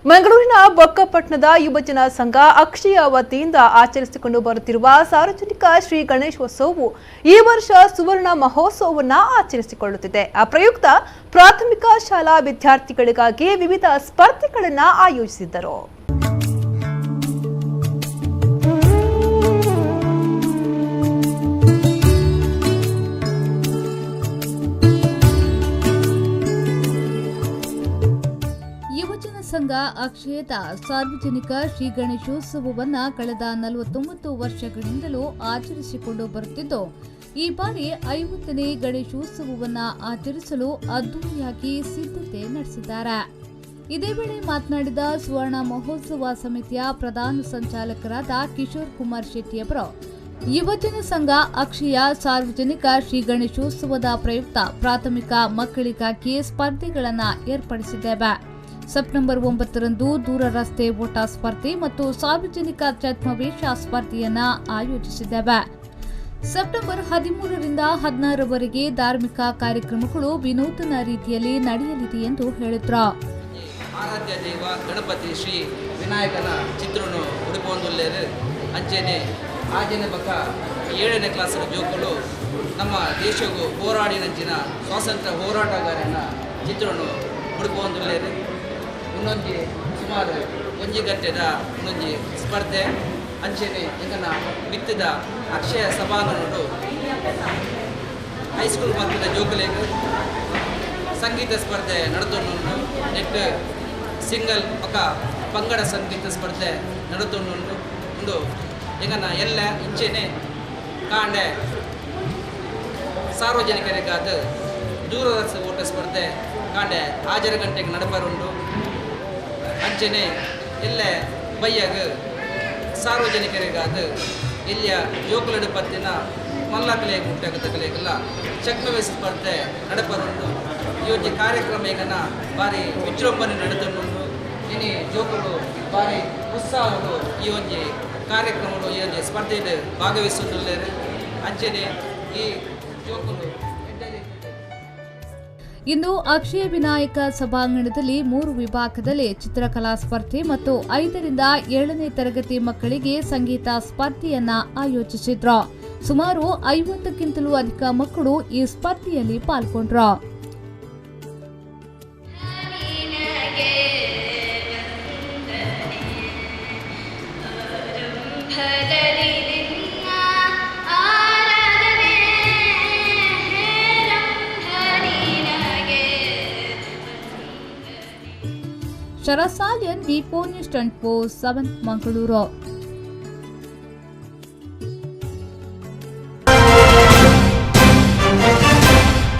ಮಂಗಳೂರಿನ ಬೊಕ್ಕಪಟ್ಟಣದ ಯುವಜನ ಸಂಘ ಅಕ್ಷಯ ವತಿಯಿಂದ ಆಚರಿಸಿಕೊಂಡು ಬರುತ್ತಿರುವ ಸಾರ್ವಜನಿಕ ಶ್ರೀ ಗಣೇಶೋತ್ಸವವು ಈ ವರ್ಷ ಸುವರ್ಣ ಮಹೋತ್ಸವವನ್ನು ಆಚರಿಸಿಕೊಳ್ಳುತ್ತಿದೆ. ಆ ಪ್ರಯುಕ್ತ ಪ್ರಾಥಮಿಕ ಶಾಲಾ ವಿದ್ಯಾರ್ಥಿಗಳಿಗಾಗಿ ವಿವಿಧ ಸ್ಪರ್ಧೆಗಳನ್ನು ಆಯೋಜಿಸಿದ್ದರು. ಯುವಜನ ಸಂಘ ಅಕ್ಷಯದ ಸಾರ್ವಜನಿಕ ಶ್ರೀ ಗಣೇಶೋತ್ಸವವನ್ನು ಕಳೆದ 49 ವರ್ಷಗಳಿಂದಲೂ ಆಚರಿಸಿಕೊಂಡು ಬರುತ್ತಿದ್ದು, ಈ ಬಾರಿ 50ನೇ ಗಣೇಶೋತ್ಸವವನ್ನು ಆಚರಿಸಲು ಅದ್ದೂರಿಯಾಗಿ ಸಿದ್ಧತೆ ನಡೆಸಿದ್ದಾರೆ. ಇದೇ ವೇಳೆ ಮಾತನಾಡಿದ ಸುವರ್ಣ ಮಹೋತ್ಸವ ಸಮಿತಿಯ ಪ್ರಧಾನ ಸಂಚಾಲಕರಾದ ಕಿಶೋರ್ ಕುಮಾರ್ ಶೆಟ್ಟಿ ಅವರು, ಯುವಜನ ಸಂಘ ಅಕ್ಷಯ ಸಾರ್ವಜನಿಕ ಶ್ರೀ ಗಣೇಶೋತ್ಸವದ ಪ್ರಯುಕ್ತ ಪ್ರಾಥಮಿಕ ಮಕ್ಕಳಿಗಾಗಿ ಸ್ಪರ್ಧೆಗಳನ್ನು ಏರ್ಪಡಿಸಿದ್ದೇವೆ. ಸೆಪ್ಟೆಂಬರ್ 9ರಂದು ದೂರ ರಸ್ತೆ ಓಟ ಸ್ಪರ್ಧೆ ಮತ್ತು ಸಾರ್ವಜನಿಕ ಛದ್ಮವೇಷ ಸ್ಪರ್ಧೆಯನ್ನ ಆಯೋಜಿಸಿದ್ದೇವೆ. ಸೆಪ್ಟೆಂಬರ್ 13ರಿಂದ 16ರವರೆಗೆ ಧಾರ್ಮಿಕ ಕಾರ್ಯಕ್ರಮಗಳು ವಿನೂತನ ರೀತಿಯಲ್ಲಿ ನಡೆಯಲಿದೆ ಎಂದು ಹೇಳಿದ್ರು. ಆರಾಧ್ಯ ದೈವ ಗಣಪತಿ ಶ್ರೀ ವಿನಾಯಕನ ಚಿತ್ರನು ಉಡುಪೊಂದುಲ್ಲೇರು ಅಂಚೆನೆ ಆಜನೆ ಬಕ 7ನೇ ಕ್ಲಾಸಿನ ಜೋಕುಲು ನಮ್ಮ ದೇಶಗೂ ಹೋರಾಡಿನಂಚಿನ ಸ್ವಾತಂತ್ರ್ಯ ಹೋರಾಟಗಾರನ ಚಿತ್ರನು ಉಡುಪೊಂದುಲ್ಲೇರು ಇನ್ನೊಂದು ಸುಮಾರು 1 ಗಂಟೆದ ಇನ್ನೊಂದು ಸ್ಪರ್ಧೆ ಅಂಚೆನೆ ಇಂಗನ ಮಿತ್ತದ ಅಕ್ಷಯ ಸಭಾಂಗಣಡು ಹೈಸ್ಕೂಲ್ ಮಕ್ಕಳ ಜೋಕುಲೆಗೆ ಸಂಗೀತ ಸ್ಪರ್ಧೆ ನಡೆದುಂಡು ನೆಟ್ ಸಿಂಗಲ್ ಪಕ್ಕ ಪಂಗಡ ಸಂಗೀತ ಸ್ಪರ್ಧೆ ನಡೆದುಂಡು ಒಂದು ಇಂಗನ ಎಲ್ಲ ಇಂಚೆನೆ ಕಾಂಡೆ ಸಾರ್ವಜನಿಕರಿಗಾದ ದೂರದರ್ಶನ ಓಟ ಸ್ಪರ್ಧೆ ಕಾಂಡೆ 6 ಗಂಟೆಗೆ ನಡಪರುಂಡು ಅಂಚೆನೆ ಎಲ್ಲ ಬಯ್ಯಾಗ ಸಾರ್ವಜನಿಕರಿಗಾದ ಇಲ್ಲಿಯ ಜೋಕುಲಡು ಪತ್ತಿನ ಮಲ್ಲಕಲೆ ಗುಟ್ಟಗತಕಲೆಗೆಲ್ಲ ಚಕ್ರವೇಶ ಸ್ಪರ್ಧೆ ನಡಪರುಂಡು ಈ ಒಂದು ಕಾರ್ಯಕ್ರಮ ಈಗನ ಭಾರಿ ವಿಜೃಂಭಣೆ ನಡೆದುಂಡು ಇನಿ ಜೋಕುಲು ಭಾರಿ ಉತ್ಸಾಹಗಳು ಈ ಒಂದು ಕಾರ್ಯಕ್ರಮಗಳು ಈ ಒಂದು ಸ್ಪರ್ಧೆಯಲ್ಲಿ ಭಾಗವಹಿಸುತ್ತಿದ್ದಾರೆ. ಅಂಚೆನೆ ಈ ಜೋಕುಲು ಇಂದು ಅಕ್ಷಯ ವಿನಾಯಕ ಸಭಾಂಗಣದಲ್ಲಿ 3 ವಿಭಾಗದಲ್ಲಿ ಚಿತ್ರಕಲಾ ಸ್ಪರ್ಧೆ ಮತ್ತು 5ರಿಂದ 7ನೇ ತರಗತಿ ಮಕ್ಕಳಿಗೆ ಸಂಗೀತ ಸ್ಪರ್ಧೆಯನ್ನ ಆಯೋಜಿಸಿದ್ರು. ಸುಮಾರು 50ಕ್ಕಿಂತಲೂ ಅಧಿಕ ಮಕ್ಕಳು ಈ ಸ್ಪರ್ಧೆಯಲ್ಲಿ ಪಾಲ್ಗೊಂಡ್ರು. ಶರಸಾಲಿಯನ್ ವಿ4 ನ್ಯೂಸ್ 24/7 ಮಂಗಳೂರು.